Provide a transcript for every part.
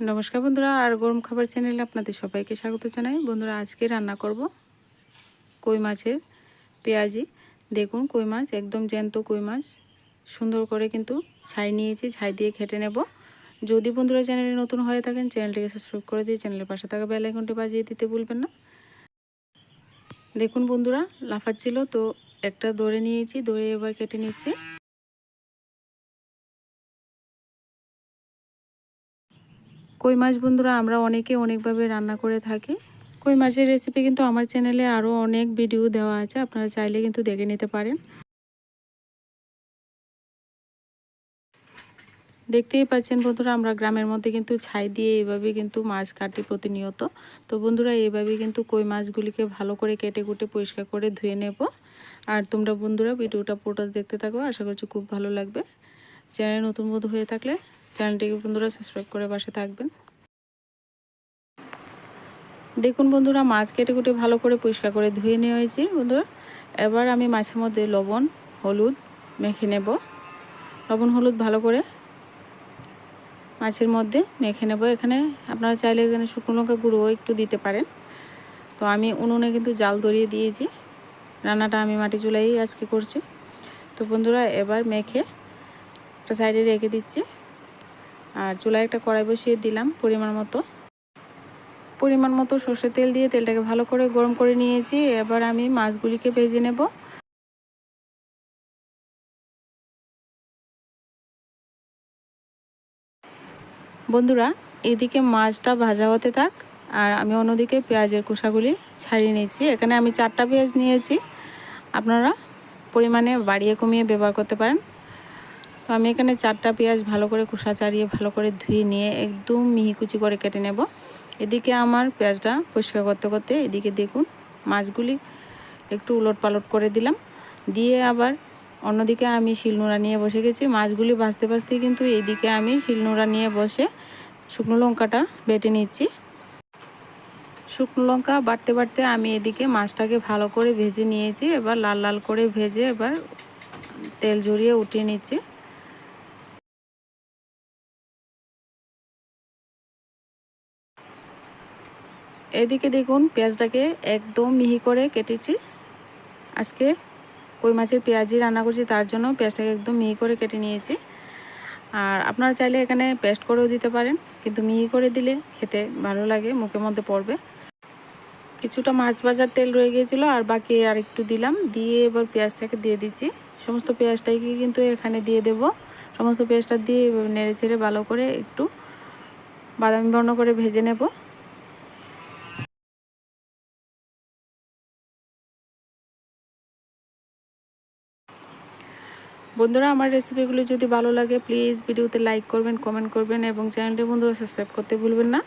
নমস্কার বন্ধুরা, আর গরম খাবার চ্যানেলে আপনাদের সবাইকে স্বাগত জানাই। বন্ধুরা, আজকে রান্না করব কই মাছের পেঁয়াজি। দেখুন, কই মাছ একদম জ্যান্ত কই মাছ, সুন্দর করে কিন্তু ছাই নিয়েছি, ছাই দিয়ে ঘেটে নেব। যদি বন্ধুরা চ্যানেলে নতুন হয়ে থাকেন, চ্যানেলটিকে সাবস্ক্রাইব করে দিয়ে চ্যানেলের পাশে থাকা বেল আইকনটি বাজিয়ে দিতে ভুলবেন না। দেখুন বন্ধুরা, লাফাচ্ছিল তো একটা দড়ে নিয়েছি, দড়ে এবার কেটে নিচ্ছি। কই মাছ বন্ধুরা আমরা অনেকে অনেকভাবে রান্না করে থাকি। কই মাছের রেসিপি কিন্তু আমার চ্যানেলে আরও অনেক ভিডিও দেওয়া আছে, আপনারা চাইলে কিন্তু দেখে নিতে পারেন। দেখতেই পাচ্ছেন বন্ধুরা, আমরা গ্রামের মধ্যে কিন্তু ছাই দিয়ে এইভাবে কিন্তু মাছ কাটি প্রতিনিয়ত। তো বন্ধুরা, এইভাবে কিন্তু কই মাছগুলিকে ভালো করে কেটে কুটে পরিষ্কার করে ধুয়ে নেব। আর তোমরা বন্ধুরা ভিডিওটা পুরোটা দেখতে থাকো, আশা করছি খুব ভালো লাগবে। চ্যানেল নতুন বন্ধু হয়ে থাকলে চ্যানেলটিকে বন্ধুরা সাবস্ক্রাইব করে পাশে থাকবেন। দেখুন বন্ধুরা, মাছ কেটে কুটে ভালো করে পরিষ্কার করে ধুয়ে নিয়ে হয়েছি বন্ধুরা। এবার আমি মাছের মধ্যে লবণ হলুদ মেখে নেব। লবণ হলুদ ভালো করে মাছের মধ্যে মেখে নেব। এখানে আপনারা চাইলে এখানে শুকনো লঙ্কা গুঁড়ো একটু দিতে পারেন। তো আমি উনুনে কিন্তু জাল ধরিয়ে দিয়েছি, রান্নাটা আমি মাটি চুলাই আজকে করছি। তো বন্ধুরা, এবার মেখে একটা সাইডে রেখে দিচ্ছি। আর চুলায় একটা কড়াই বসিয়ে দিলাম পরিমাণ মতো সর্ষের তেল দিয়ে তেলটাকে ভালো করে গরম করে নিয়েছি। এবার আমি মাছগুলিকে ভেজে নেব। বন্ধুরা, এদিকে মাছটা ভাজা হতে থাক আর আমি অন্যদিকে পেঁয়াজের খোসাগুলি ছাড়িয়ে নিয়েছি। এখানে আমি 4টা পেঁয়াজ নিয়েছি, আপনারা পরিমাণে বাড়িয়ে কমিয়ে ব্যবহার করতে পারেন। তো আমি এখানে 4টা পেঁয়াজ ভালো করে খোসা ছাড়িয়ে ভালো করে ধুয়ে নিয়ে একদম মিহি কুচি করে কেটে নেব। এদিকে আমার পেঁয়াজটা পরিষ্কার করতে করতে এদিকে দেখুন মাছগুলি একটু উলট পালট করে দিলাম, দিয়ে আবার অন্যদিকে আমি শিলনোড়া নিয়ে বসে গেছি। মাছগুলি ভাজতে ভাজতে কিন্তু এইদিকে আমি শিলনোড়া নিয়ে বসে শুকনো লঙ্কাটা বেটে নিচ্ছি। শুকনো লঙ্কা বাটতে বাটতে আমি এদিকে মাছটাকে ভালো করে ভেজে নিয়েছি। এবার লাল লাল করে ভেজে এবার তেল ঝরিয়ে উঠিয়ে নিচ্ছি। এদিকে দেখুন পেঁয়াজটাকে একদম মিহি করে কেটেছি। আজকে কই মাছের পেঁয়াজি রান্না করছি, তার জন্য পেঁয়াজটাকে একদম মিহি করে কেটে নিয়েছি। আর আপনারা চাইলে এখানে পেস্ট করেও দিতে পারেন, কিন্তু মিহি করে দিলে খেতে ভালো লাগে, মুখের মধ্যে পড়বে। কিছুটা মাছ ভাজার তেল রয়ে গিয়েছিলো আর বাকি আর একটু দিলাম, দিয়ে এবার পেঁয়াজটাকে দিয়ে দিচ্ছি। সমস্ত পেঁয়াজটাকে কিন্তু এখানে দিয়ে দেব। সমস্ত পেঁয়াজটা দিয়ে নেড়ে চেড়ে ভালো করে একটু বাদামি বর্ণ করে ভেজে নেব। বন্ধুরা, আমার রেসিপিগুলো যদি ভালো লাগে প্লিজ ভিডিওতে লাইক করবেন, কমেন্ট করবেন এবং চ্যানেলটি বন্ধুরা সাবস্ক্রাইব করতে ভুলবেন না।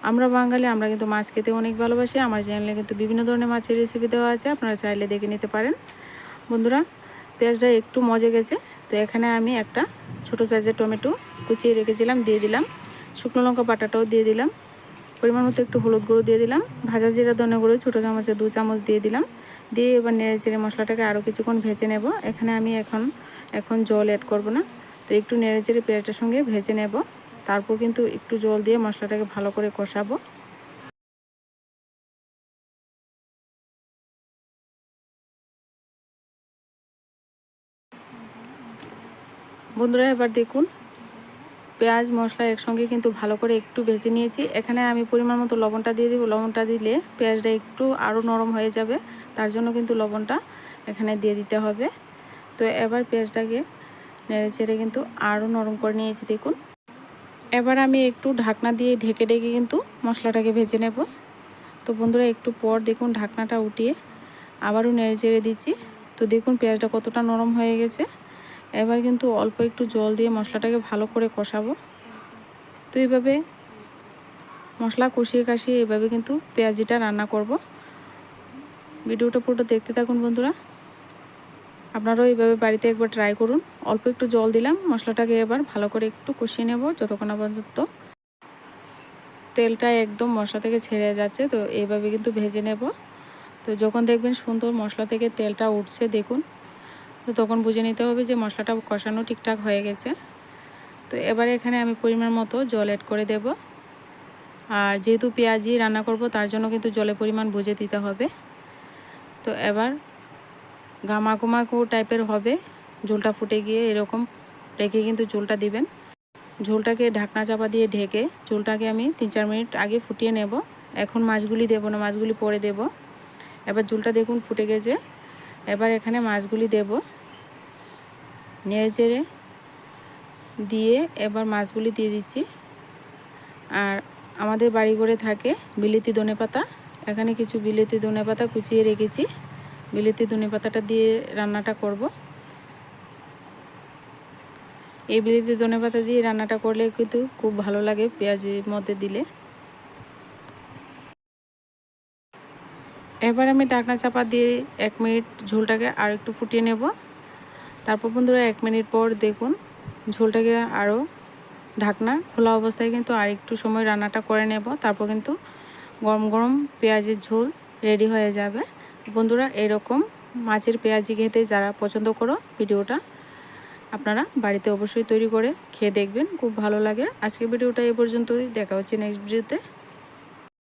আমরা বাঙালি, আমরা কিন্তু মাছ খেতে অনেক ভালোবাসি। আমার চ্যানেলে কিন্তু বিভিন্ন ধরনের মাছের রেসিপি দেওয়া আছে, আপনারা চাইলে দেখে নিতে পারেন। বন্ধুরা, পেঁয়াজটা একটু মজে গেছে, তো এখানে আমি একটা ছোটো সাইজের টমেটো কুচিয়ে রেখেছিলাম দিয়ে দিলাম। শুকনো লঙ্কা বাটাটাও দিয়ে দিলাম। পরিমাণ মতো একটু হলুদ গুঁড়ো দিয়ে দিলাম। ভাজা জিরা ধনে গুঁড়ো ছোটো চামচে 2 চামচ দিয়ে দিলাম। দিয়ে এবার নেড়ে চেড়ে মশলাটাকে আরও কিছুক্ষণ ভেজে নেব। এখানে আমি এখন জল অ্যাড করব না, তো একটু নেড়ে চেড়ে পেঁয়াজটার সঙ্গে ভেজে নেব। তারপর কিন্তু একটু জল দিয়ে মশলাটাকে ভালো করে কষাবো। বন্ধুরা, এবার দেখুন পেঁয়াজ মশলা একসঙ্গে কিন্তু ভালো করে একটু ভেজে নিয়েছি। এখানে আমি পরিমাণ মতো লবণটা দিয়ে দেবো। লবণটা দিলে পেঁয়াজটা একটু আরও নরম হয়ে যাবে, তার জন্য কিন্তু লবণটা এখানে দিয়ে দিতে হবে। তো এবার পেঁয়াজটাকে নেড়ে চেড়ে কিন্তু আরও নরম করে নিয়েছি দেখুন। এবার আমি একটু ঢাকনা দিয়ে ঢেকে ঢেকে কিন্তু মশলাটাকে ভেজে নেব। তো বন্ধুরা, একটু পর দেখুন ঢাকনাটা উঠিয়ে আবারও নেড়ে চেড়ে দিচ্ছি। তো দেখুন পেঁয়াজটা কতটা নরম হয়ে গেছে। এবার কিন্তু অল্প একটু জল দিয়ে মশলাটাকে ভালো করে কষাবো। তো এইভাবে মশলা কষিয়ে কাশিয়ে এভাবে কিন্তু পেঁয়াজিটা রান্না করব। ভিডিওটা পুরোটা দেখতে থাকুন বন্ধুরা, আপনারাও এইভাবে বাড়িতে একবার ট্রাই করুন। অল্প একটু জল দিলাম, মশলাটাকে এবার ভালো করে একটু কষিয়ে নেব যতক্ষণ না পর্যন্ত তেলটা একদম মশলা থেকে ছেড়ে যাচ্ছে। তো এইভাবে কিন্তু ভেজে নেব। তো যখন দেখবেন সুন্দর মশলা থেকে তেলটা উঠছে দেখুন, তো তখন বুঝে নিতে হবে যে মশলাটা কষানো ঠিকঠাক হয়ে গেছে। তো এবারে এখানে আমি পরিমাণ মতো জল অ্যাড করে দেব। আর যেহেতু পেঁয়াজি রান্না করব তার জন্য কিন্তু জলের পরিমাণ বুঝে দিতে হবে। তো এবার গামাকুমাকু টাইপের হবে, ঝোলটা ফুটে গিয়ে এরকম রেখে কিন্তু ঝোলটা দিবেন। ঝোলটাকে ঢাকনা চাপা দিয়ে ঢেকে ঝোলটাকে আমি 3-4 মিনিট আগে ফুটিয়ে নেব। এখন মাছগুলি দেব না, মাছগুলি পরে দেব। এবার ঝোলটা দেখুন ফুটে গেছে। এবার এখানে মাছগুলি দেব, নেড়ে চেড়ে দিয়ে এবার মাছগুলি দিয়ে দিচ্ছি। আর আমাদের বাড়ি ঘরে থাকে বিলেতি ধনেপাতা, এখানে কিছু বিলেতি ধনেপাতা কুচিয়ে রেখেছি, বিলেতি ধনেপাতাটা দিয়ে রান্নাটা করব। এই বিলেতি ধনেপাতা দিয়ে রান্নাটা করলে কিন্তু খুব ভালো লাগে পেঁয়াজের মধ্যে দিলে। এবার আমি ঢাকনা চাপা দিয়ে 1 মিনিট ঝোলটাকে আর একটু ফুটিয়ে নেব। তারপর বন্ধুরা 1 মিনিট পর দেখুন ঝোলটাকে আরও ঢাকনা খোলা অবস্থায় কিন্তু আর একটু সময় রান্নাটা করে নেব। তারপর কিন্তু গরম গরম পেঁয়াজের ঝোল রেডি হয়ে যাবে। বন্ধুরা এরকম মাছের পেঁয়াজি খেতে যারা পছন্দ করো, ভিডিওটা আপনারা বাড়িতে অবশ্যই তৈরি করে খেয়ে দেখবেন, খুব ভালো লাগে। আজকে ভিডিওটা এ পর্যন্তই, দেখা হচ্ছে নেক্সট ভিডিওতে।